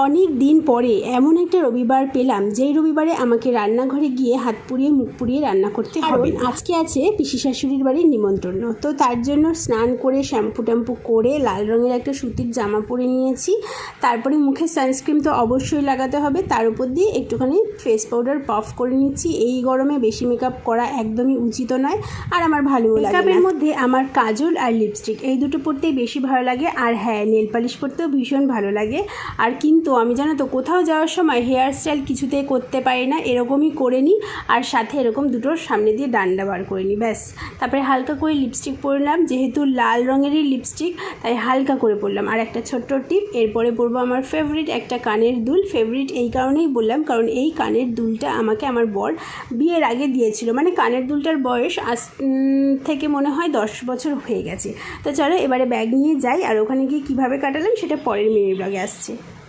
অনেক দিন পরে এমন একটা রবিবার পেলাম যেই রবিবারে আমাকে রান্নাঘরে গিয়ে হাত পুড়িয়ে মুখ পুড়িয়ে রান্না করতে হবে। আজকে আছে পিসি শাশুড়ির বাড়ির নিমন্ত্রণ, তো তার জন্য স্নান করে শ্যাম্পু ট্যাম্পু করে লাল রঙের একটা সুতির জামা পরে নিয়েছি। তারপরে মুখে সানস্ক্রিন তো অবশ্যই লাগাতে হবে, তার উপর দিয়ে একটুখানি ফেস পাউডার পাফ করে নিচ্ছি। এই গরমে বেশি মেকআপ করা একদমই উচিত নয়, আর আমার ভালোও লাগে। মেকআপের মধ্যে আমার কাজল আর লিপস্টিক এই দুটো পরতেই বেশি ভালো লাগে, আর হ্যাঁ, নেল পালিশ পরতেও ভীষণ ভালো লাগে। আর কিন্তু আমি জানো তো কোথাও যাওয়ার সময় হেয়ার স্টাইল কিছুতেই করতে পারি না, এরকমই করে নিই, আর সাথে এরকম দুটোর সামনে দিয়ে ডান্ডা বার করে নিই, ব্যাস। তারপরে হালকা করে লিপস্টিক পরলাম, যেহেতু লাল রঙেরই লিপস্টিক তাই হালকা করে পরলাম। আর একটা ছোট্ট টিপ, এরপরে পরবো আমার ফেভারিট একটা কানের দুল। ফেভারিট এই কারণেই বললাম কারণ এই কানের দুলটা আমাকে আমার বর বিয়ের আগে দিয়েছিল, মানে কানের দুলটার বয়স আজ থেকে মনে হয় 10 বছর হয়ে গেছে। তো চলো এবারে ব্যাগ নিয়ে যাই, আর ওখানে গিয়ে কীভাবে কাটালাম সেটা পরের মিনি ব্লগে আসছে।